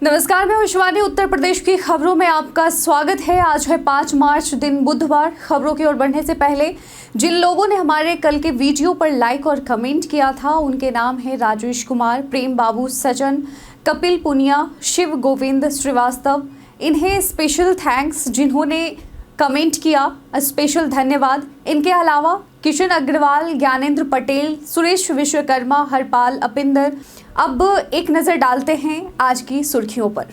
नमस्कार, मैं शिवानी। उत्तर प्रदेश की खबरों में आपका स्वागत है। आज है 5 मार्च, दिन बुधवार। खबरों की ओर बढ़ने से पहले जिन लोगों ने हमारे कल के वीडियो पर लाइक और कमेंट किया था उनके नाम है राजेश कुमार, प्रेम बाबू सजन, कपिल पुनिया, शिव गोविंद श्रीवास्तव। इन्हें स्पेशल थैंक्स जिन्होंने कमेंट किया, स्पेशल धन्यवाद। इनके अलावा किशन अग्रवाल, ज्ञानेंद्र पटेल, सुरेश विश्वकर्मा, हरपाल अपिंदर। अब एक नजर डालते हैं आज की सुर्खियों पर।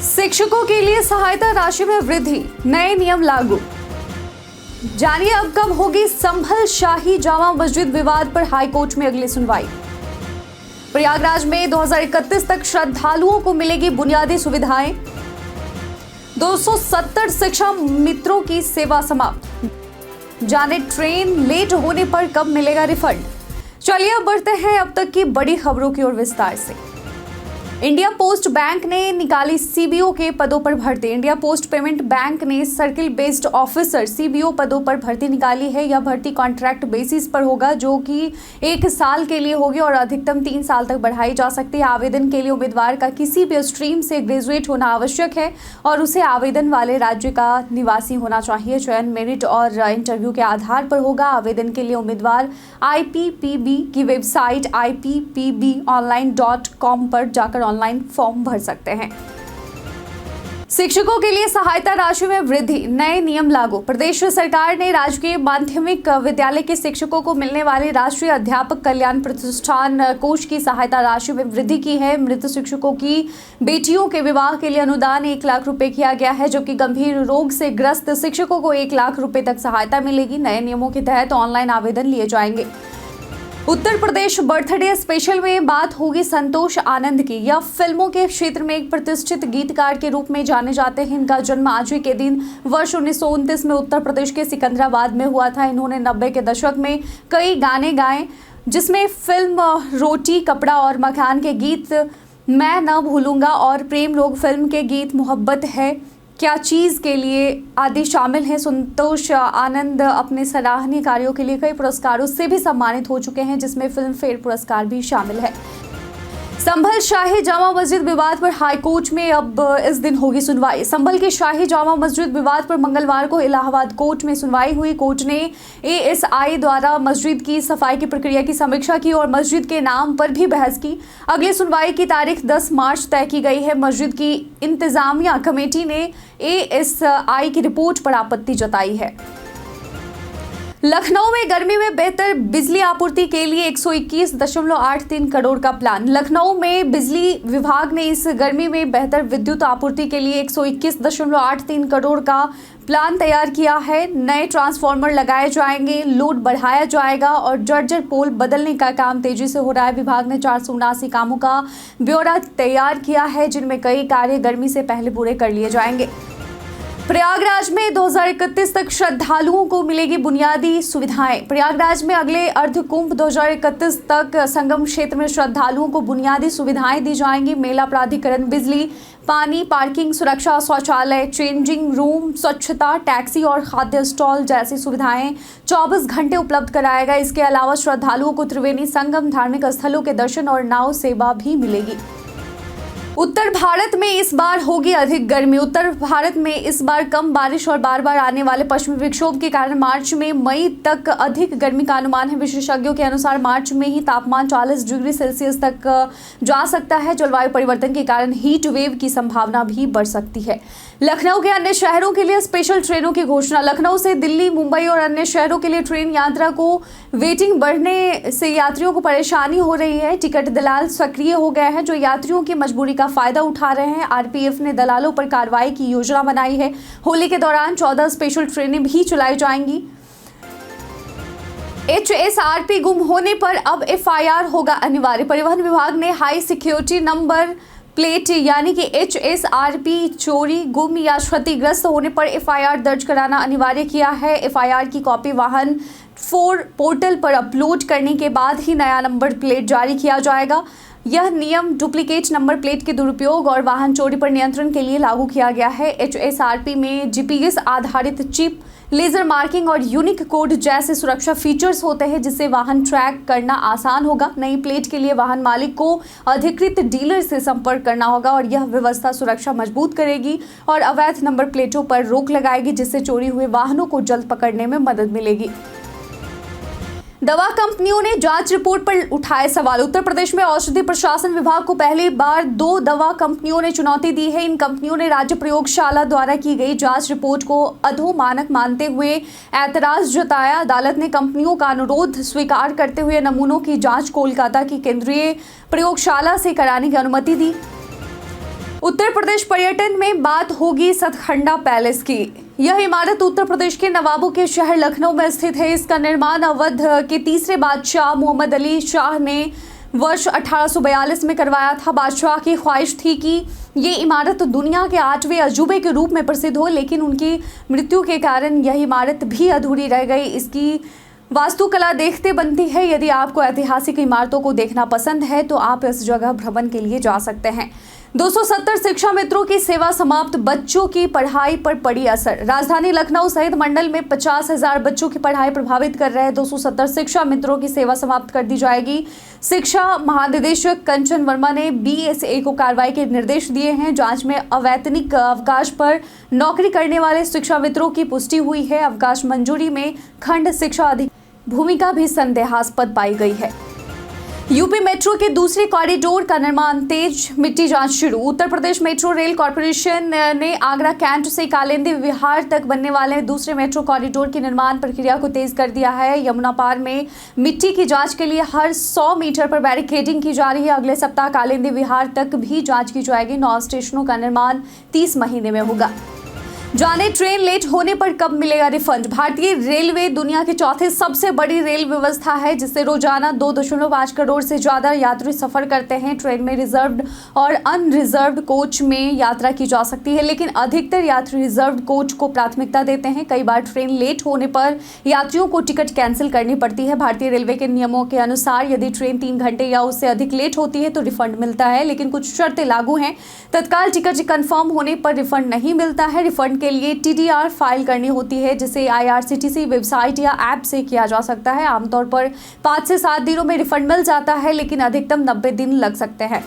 शिक्षकों के लिए सहायता राशि में वृद्धि, नए नियम लागू। जानिए अब कब होगी संभल शाही जामा मस्जिद विवाद पर हाईकोर्ट में अगली सुनवाई। प्रयागराज में 2031 तक श्रद्धालुओं को मिलेगी बुनियादी सुविधाएं। 270 शिक्षा मित्रों की सेवा समाप्त। जाने ट्रेन लेट होने पर कब मिलेगा रिफंड। चलिए अब बढ़ते हैं अब तक की बड़ी खबरों की ओर विस्तार से। इंडिया पोस्ट बैंक ने निकाली सीबीओ के पदों पर भर्ती। इंडिया पोस्ट पेमेंट बैंक ने सर्किल बेस्ड ऑफिसर सीबीओ पदों पर भर्ती निकाली है। यह भर्ती कॉन्ट्रैक्ट बेसिस पर होगा, जो कि 1 साल के लिए होगी और अधिकतम 3 साल तक बढ़ाई जा सकती है। आवेदन के लिए उम्मीदवार का किसी भी स्ट्रीम से ग्रेजुएट होना आवश्यक है और उसे आवेदन वाले राज्य का निवासी होना चाहिए। चयन मेरिट और इंटरव्यू के आधार पर होगा। आवेदन के लिए उम्मीदवार IPPB की वेबसाइट IPPBonline.com पर जाकर ऑनलाइन फॉर्म भर सकते हैं। शिक्षकों के लिए सहायता राशि में वृद्धि, नए नियम लागू। प्रदेश सरकार ने राजकीय माध्यमिक विद्यालय के शिक्षकों को मिलने वाली राष्ट्रीय अध्यापक कल्याण प्रतिष्ठान कोष की सहायता राशि में वृद्धि की है। मृत शिक्षकों की बेटियों के विवाह के लिए अनुदान 1 लाख रुपए किया गया है, जबकि गंभीर रोग से ग्रस्त शिक्षकों को 1 लाख रुपए तक सहायता मिलेगी। नए नियमों के तहत ऑनलाइन आवेदन लिए जाएंगे। उत्तर प्रदेश बर्थडे स्पेशल में बात होगी संतोष आनंद की। यह फिल्मों के क्षेत्र में एक प्रतिष्ठित गीतकार के रूप में जाने जाते हैं। इनका जन्म आज ही के दिन वर्ष 1929 में उत्तर प्रदेश के सिकंदराबाद में हुआ था। इन्होंने 90 के दशक में कई गाने गाए, जिसमें फिल्म रोटी कपड़ा और मकान के गीत मैं न भूलूंगा और प्रेम रोग फिल्म के गीत मोहब्बत है क्या चीज़ के लिए आदि शामिल हैं। संतोष आनंद अपने सराहनीय कार्यों के लिए कई पुरस्कारों से भी सम्मानित हो चुके हैं, जिसमें फिल्म फेयर पुरस्कार भी शामिल है। संभल शाही जामा मस्जिद विवाद पर हाईकोर्ट में अब इस दिन होगी सुनवाई। संभल की शाही जामा मस्जिद विवाद पर मंगलवार को इलाहाबाद कोर्ट में सुनवाई हुई। कोर्ट ने ASI द्वारा मस्जिद की सफाई की प्रक्रिया की समीक्षा की और मस्जिद के नाम पर भी बहस की। अगली सुनवाई की तारीख 10 मार्च तय की गई है। मस्जिद की इंतजामिया कमेटी ने ASI की रिपोर्ट पर आपत्ति जताई है। लखनऊ में गर्मी में बेहतर बिजली आपूर्ति के लिए 121.83 करोड़ का प्लान। लखनऊ में बिजली विभाग ने इस गर्मी में बेहतर विद्युत आपूर्ति के लिए 121.83 करोड़ का प्लान तैयार किया है। नए ट्रांसफार्मर लगाए जाएंगे, लोड बढ़ाया जाएगा और जर्जर पोल बदलने का काम तेजी से हो रहा है। विभाग ने 479 कामों का ब्यौरा तैयार किया है, जिनमें कई कार्य गर्मी से पहले पूरे कर लिए जाएंगे। प्रयागराज में 2031 तक श्रद्धालुओं को मिलेगी बुनियादी सुविधाएं। प्रयागराज में अगले अर्धकुंभ 2031 तक संगम क्षेत्र में श्रद्धालुओं को बुनियादी सुविधाएं दी जाएंगी। मेला प्राधिकरण बिजली, पानी, पार्किंग, सुरक्षा, शौचालय, चेंजिंग रूम, स्वच्छता, टैक्सी और खाद्य स्टॉल जैसी सुविधाएं 24 घंटे उपलब्ध कराएगा। इसके अलावा श्रद्धालुओं को त्रिवेणी संगम, धार्मिक स्थलों के दर्शन और नाव सेवा भी मिलेगी। उत्तर भारत में इस बार होगी अधिक गर्मी। उत्तर भारत में इस बार कम बारिश और बार बार आने वाले पश्चिमी विक्षोभ के कारण मार्च में मई तक अधिक गर्मी का अनुमान है। विशेषज्ञों के अनुसार मार्च में ही तापमान 40 डिग्री सेल्सियस तक जा सकता है। जलवायु परिवर्तन के कारण हीट वेव की संभावना भी बढ़ सकती है। लखनऊ के अन्य शहरों के लिए स्पेशल ट्रेनों की घोषणा। लखनऊ से दिल्ली, मुंबई और अन्य शहरों के लिए ट्रेन यात्रा को वेटिंग बढ़ने से यात्रियों को परेशानी हो रही है। टिकट दलाल सक्रिय हो गए हैं, जो यात्रियों की मजबूरी का फायदा उठा रहे हैं। RPF ने दलालों पर कार्रवाई की योजना बनाई है। होली के दौरान 14 स्पेशल ट्रेनें भी चलाई जाएंगी। HSRP गुम होने पर अब FIR होगा अनिवार्य। परिवहन विभाग ने हाई सिक्योरिटी नंबर प्लेट यानी कि HSRP चोरी, गुम या क्षतिग्रस्त होने पर FIR दर्ज कराना अनिवार्य किया है। FIR की कॉपी वाहन 4 पोर्टल पर अपलोड करने के बाद ही नया नंबर प्लेट जारी किया जाएगा। यह नियम डुप्लीकेट नंबर प्लेट के दुरुपयोग और वाहन चोरी पर नियंत्रण के लिए लागू किया गया है। HSRP में GPS आधारित चिप, लेजर मार्किंग और यूनिक कोड जैसे सुरक्षा फीचर्स होते हैं, जिससे वाहन ट्रैक करना आसान होगा। नई प्लेट के लिए वाहन मालिक को अधिकृत डीलर से संपर्क करना होगा और यह व्यवस्था सुरक्षा मजबूत करेगी और अवैध नंबर प्लेटों पर रोक लगाएगी, जिससे चोरी हुए वाहनों को जल्द पकड़ने में मदद मिलेगी। दवा कंपनियों ने जांच रिपोर्ट पर उठाए सवाल। उत्तर प्रदेश में औषधि प्रशासन विभाग को पहली बार 2 दवा कंपनियों ने चुनौती दी है। इन कंपनियों ने राज्य प्रयोगशाला द्वारा की गई जांच रिपोर्ट को अधोमानक मानते हुए ऐतराज जताया। अदालत ने कंपनियों का अनुरोध स्वीकार करते हुए नमूनों की जांच कोलकाता की केंद्रीय प्रयोगशाला से कराने की अनुमति दी। उत्तर प्रदेश पर्यटन में बात होगी सतखंडा पैलेस की। यह इमारत उत्तर प्रदेश के नवाबों के शहर लखनऊ में स्थित है। इसका निर्माण अवध के तीसरे बादशाह मोहम्मद अली शाह ने वर्ष 1842 में करवाया था। बादशाह की ख्वाहिश थी कि ये इमारत दुनिया के 8वें अजूबे के रूप में प्रसिद्ध हो, लेकिन उनकी मृत्यु के कारण यह इमारत भी अधूरी रह गई। इसकी वास्तुकला देखते बनती है। यदि आपको ऐतिहासिक इमारतों को देखना पसंद है तो आप इस जगह भ्रमण के लिए जा सकते हैं। 270 शिक्षा मित्रों की सेवा समाप्त, बच्चों की पढ़ाई पर पड़ी असर। राजधानी लखनऊ सहित मंडल में 50,000 बच्चों की पढ़ाई प्रभावित कर रहे 270 शिक्षा मित्रों की सेवा समाप्त कर दी जाएगी। शिक्षा महानिदेशक कंचन वर्मा ने BSA को कार्रवाई के निर्देश दिए हैं। जांच में अवैतनिक अवकाश पर नौकरी करने वाले शिक्षा मित्रों की पुष्टि हुई है। अवकाश मंजूरी में खंड शिक्षा अधिकारी भूमिका भी संदेहास्पद पाई गई है। यूपी मेट्रो के दूसरे कॉरिडोर का निर्माण तेज, मिट्टी जांच शुरू। Uttar Pradesh metro rail corporation ने आगरा कैंट से कालिंदी विहार तक बनने वाले दूसरे मेट्रो कॉरिडोर की निर्माण प्रक्रिया को तेज कर दिया है। यमुना पार में मिट्टी की जांच के लिए हर 100 मीटर पर बैरिकेडिंग की जा रही है। अगले सप्ताह कालिंदी विहार तक भी जांच की जाएगी। 9 स्टेशनों का निर्माण 30 महीने में होगा। जाने ट्रेन लेट होने पर कब मिलेगा रिफंड। भारतीय रेलवे दुनिया की चौथी सबसे बड़ी रेल व्यवस्था है, जिससे रोजाना 2.5 करोड़ से ज्यादा यात्री सफर करते हैं। ट्रेन में रिजर्व्ड और अनरिजर्व्ड कोच में यात्रा की जा सकती है, लेकिन अधिकतर यात्री रिजर्व्ड कोच को प्राथमिकता देते हैं। कई बार ट्रेन लेट होने पर यात्रियों को टिकट कैंसिल करनी पड़ती है। भारतीय रेलवे के नियमों के अनुसार यदि ट्रेन 3 घंटे या उससे अधिक लेट होती है तो रिफंड मिलता है, लेकिन कुछ शर्तें लागू हैं। तत्काल टिकट कंफर्म होने पर रिफंड नहीं मिलता है। रिफंड के लिए TDR फाइल करनी होती है, जिसे IRCTC वेबसाइट या ऐप से किया जा सकता है। आमतौर पर 5 से 7 दिनों में रिफंड मिल जाता है, लेकिन अधिकतम 90 दिन लग सकते हैं।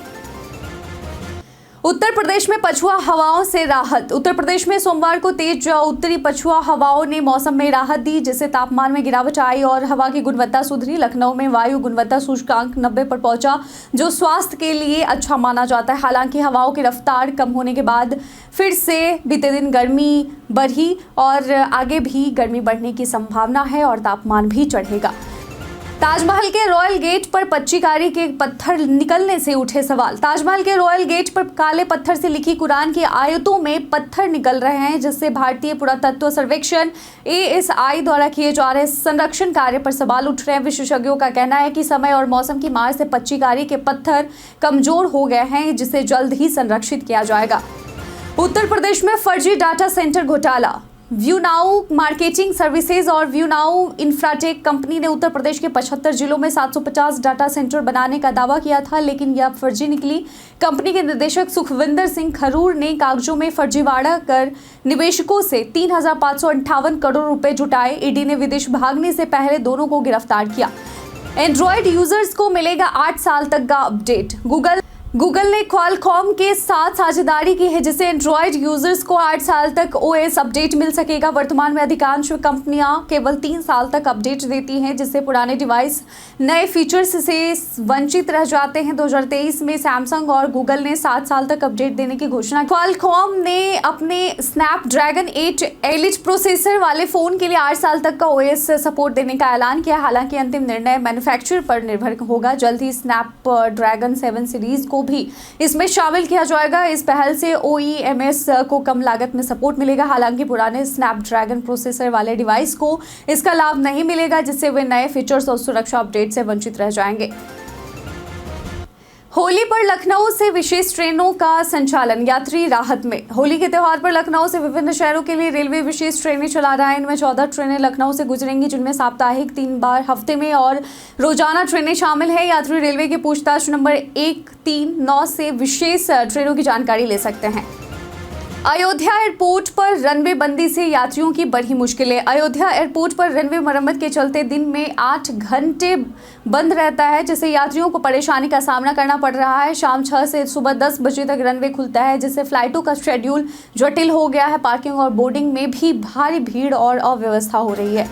उत्तर प्रदेश में पछुआ हवाओं से राहत। उत्तर प्रदेश में सोमवार को तेज उत्तरी पछुआ हवाओं ने मौसम में राहत दी, जिससे तापमान में गिरावट आई और हवा की गुणवत्ता सुधरी। लखनऊ में वायु गुणवत्ता सूचकांक 90 पर पहुंचा, जो स्वास्थ्य के लिए अच्छा माना जाता है। हालांकि हवाओं की रफ्तार कम होने के बाद फिर से बीते दिन गर्मी बढ़ी और आगे भी गर्मी बढ़ने की संभावना है और तापमान भी चढ़ेगा। ताजमहल के रॉयल गेट पर पच्चीकारी के पत्थर निकलने से उठे सवाल। ताजमहल के रॉयल गेट पर काले पत्थर से लिखी कुरान की आयतों में पत्थर निकल रहे हैं, जिससे भारतीय पुरातत्व सर्वेक्षण ASI द्वारा किए जा रहे संरक्षण कार्य पर सवाल उठ रहे हैं। विशेषज्ञों का कहना है कि समय और मौसम की मार से पच्चीकारी के पत्थर कमजोर हो गए हैं, जिसे जल्द ही संरक्षित किया जाएगा। उत्तर प्रदेश में फर्जी डाटा सेंटर घोटाला। व्यू नाउ मार्केटिंग सर्विसेज और व्यू नाउ इंफ्राटेक कंपनी ने उत्तर प्रदेश के 75 जिलों में 750 डाटा सेंटर बनाने का दावा किया था, लेकिन यह फर्जी निकली। कंपनी के निदेशक सुखविंदर सिंह खरूर ने कागजों में फर्जीवाड़ा कर निवेशकों से 3,558 करोड़ रुपए जुटाए। ईडी ने विदेश भागने से पहले दोनों को गिरफ्तार किया। एंड्रॉयड यूजर्स को मिलेगा 8 साल तक का अपडेट। गूगल ने क्वालकॉम के साथ साझेदारी की है, जिससे एंड्रॉयड यूजर्स को 8 साल तक OS अपडेट मिल सकेगा। वर्तमान में अधिकांश कंपनियां केवल 3 साल तक अपडेट देती हैं, जिससे पुराने डिवाइस नए फीचर्स से वंचित रह जाते हैं। 2023 में सैमसंग और गूगल ने 7 साल तक अपडेट देने की घोषणा की। क्वालकॉम ने अपने स्नैपड्रैगन 8 एलिट प्रोसेसर वाले फोन के लिए 8 साल तक का OS सपोर्ट देने का ऐलान किया। हालांकि अंतिम निर्णय मैन्युफैक्चरर पर निर्भर होगा। जल्द ही स्नैपड्रैगन 7 सीरीज को भी इसमें शामिल किया जाएगा। इस पहल से OEMs को कम लागत में सपोर्ट मिलेगा। हालांकि पुराने स्नैपड्रैगन प्रोसेसर वाले डिवाइस को इसका लाभ नहीं मिलेगा, जिससे वे नए फीचर्स और सुरक्षा अपडेट से वंचित रह जाएंगे। होली पर लखनऊ से विशेष ट्रेनों का संचालन, यात्री राहत में। होली के त्यौहार पर लखनऊ से विभिन्न शहरों के लिए रेलवे विशेष ट्रेनें चला रहा है। इनमें 14 ट्रेनें लखनऊ से गुजरेंगी, जिनमें साप्ताहिक 3 बार हफ्ते में और रोजाना ट्रेनें शामिल है। यात्री रेलवे के पूछताछ नंबर 139 से विशेष ट्रेनों की जानकारी ले सकते हैं। अयोध्या एयरपोर्ट पर रनवे बंदी से यात्रियों की बढ़ी मुश्किलें। अयोध्या एयरपोर्ट पर रनवे मरम्मत के चलते दिन में 8 घंटे बंद रहता है, जिससे यात्रियों को परेशानी का सामना करना पड़ रहा है। शाम 6 से सुबह 10 बजे तक रनवे खुलता है, जिससे फ्लाइटों का शेड्यूल जटिल हो गया है। पार्किंग और बोर्डिंग में भी भारी भीड़ और अव्यवस्था हो रही है।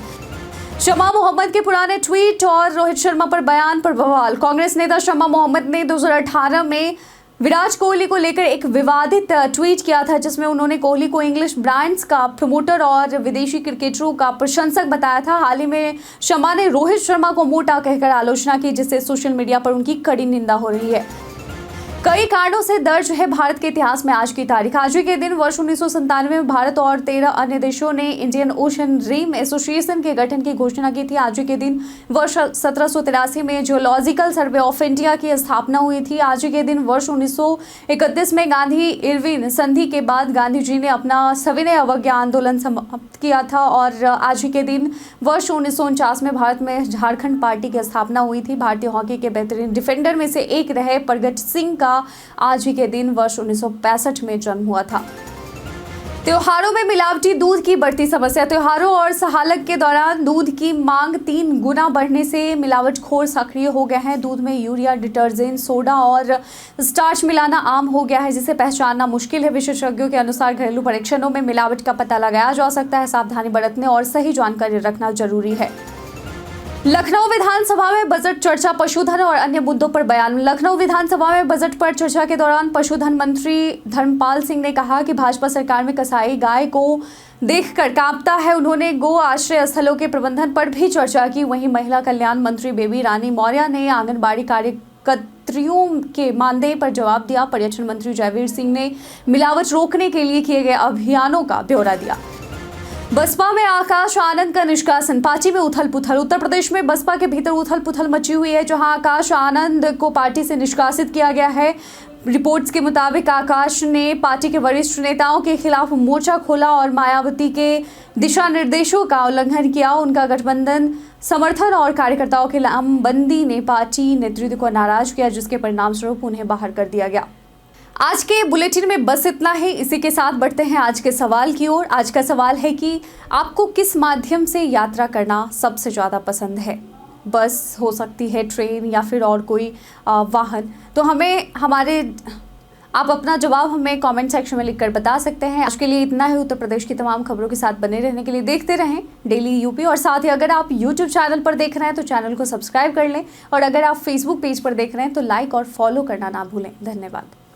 शमा मोहम्मद के पुराने ट्वीट और रोहित शर्मा पर बयान पर बवाल। कांग्रेस नेता शमा मोहम्मद ने 2018 में विराट कोहली को लेकर एक विवादित ट्वीट किया था, जिसमें उन्होंने कोहली को इंग्लिश ब्रांड्स का प्रमोटर और विदेशी क्रिकेटरों का प्रशंसक बताया था। हाल ही में शमा ने रोहित शर्मा को मोटा कहकर आलोचना की, जिससे सोशल मीडिया पर उनकी कड़ी निंदा हो रही है। कई कारणों से दर्ज है भारत के इतिहास में आज की तारीख। आज ही के दिन वर्ष 1997 में भारत और 13 अन्य देशों ने इंडियन ओशन रिम एसोसिएशन के गठन की घोषणा की थी। आज ही के दिन वर्ष 1783 में जियोलॉजिकल सर्वे ऑफ इंडिया की स्थापना हुई थी। आज ही के दिन वर्ष 1931 में गांधी इरविन संधि के बाद गांधी जी ने अपना सविनय अवज्ञा आंदोलन समाप्त किया था। और आज ही के दिन वर्ष 1949 में भारत में झारखंड पार्टी की स्थापना हुई थी। भारतीय हॉकी के बेहतरीन डिफेंडर में से एक रहे प्रगट सिंह का आज ही के दिन वर्ष 1965 में जन्म हुआ था। त्योहारों में मिलावटी दूध की बढ़ती समस्या। त्योहारों और सहालग के दौरान दूध की मांग 3 गुना बढ़ने से मिलावटखोर सक्रिय हो गए हैं। दूध में यूरिया, डिटर्जेंट, सोडा और स्टार्च मिलाना आम हो गया है, जिसे पहचानना मुश्किल है। विशेषज्ञों के अनुसार घरेलू परीक्षणों में मिलावट का पता लगाया जा सकता है। सावधानी बरतने और सही जानकारी रखना जरूरी है। लखनऊ विधानसभा में बजट चर्चा, पशुधन और अन्य मुद्दों पर बयान। लखनऊ विधानसभा में बजट पर चर्चा के दौरान पशुधन मंत्री धर्मपाल सिंह ने कहा कि भाजपा सरकार में कसाई गाय को देखकर कांपता है। उन्होंने गो आश्रय स्थलों के प्रबंधन पर भी चर्चा की। वहीं महिला कल्याण मंत्री बेबी रानी मौर्य ने आंगनबाड़ी कार्यकर्त्रियों के मानदेय पर जवाब दिया। पर्यटन मंत्री जयवीर सिंह ने मिलावट रोकने के लिए किए गए अभियानों का ब्यौरा दिया। बसपा में आकाश आनंद का निष्कासन, पार्टी में उथल पुथल। उत्तर प्रदेश में बसपा के भीतर उथल पुथल मची हुई है, जहां आकाश आनंद को पार्टी से निष्कासित किया गया है। रिपोर्ट्स के मुताबिक आकाश ने पार्टी के वरिष्ठ नेताओं के खिलाफ मोर्चा खोला और मायावती के दिशा निर्देशों का उल्लंघन किया। उनका गठबंधन समर्थन और कार्यकर्ताओं की लामबंदी ने पार्टी नेतृत्व को नाराज किया, जिसके परिणामस्वरूप उन्हें बाहर कर दिया गया। आज के बुलेटिन में बस इतना ही। इसी के साथ बढ़ते हैं आज के सवाल की ओर। आज का सवाल है कि आपको किस माध्यम से यात्रा करना सबसे ज़्यादा पसंद है? बस हो सकती है, ट्रेन या फिर और कोई वाहन। तो आप अपना जवाब हमें कमेंट सेक्शन में लिखकर बता सकते हैं। आज के लिए इतना ही। उत्तर प्रदेश की तमाम खबरों के साथ बने रहने के लिए देखते रहें डेली यूपी। और साथ ही अगर आप यूट्यूब चैनल पर देख रहे हैं तो चैनल को सब्सक्राइब कर लें, और अगर आप फेसबुक पेज पर देख रहे हैं तो लाइक और फॉलो करना ना भूलें। धन्यवाद।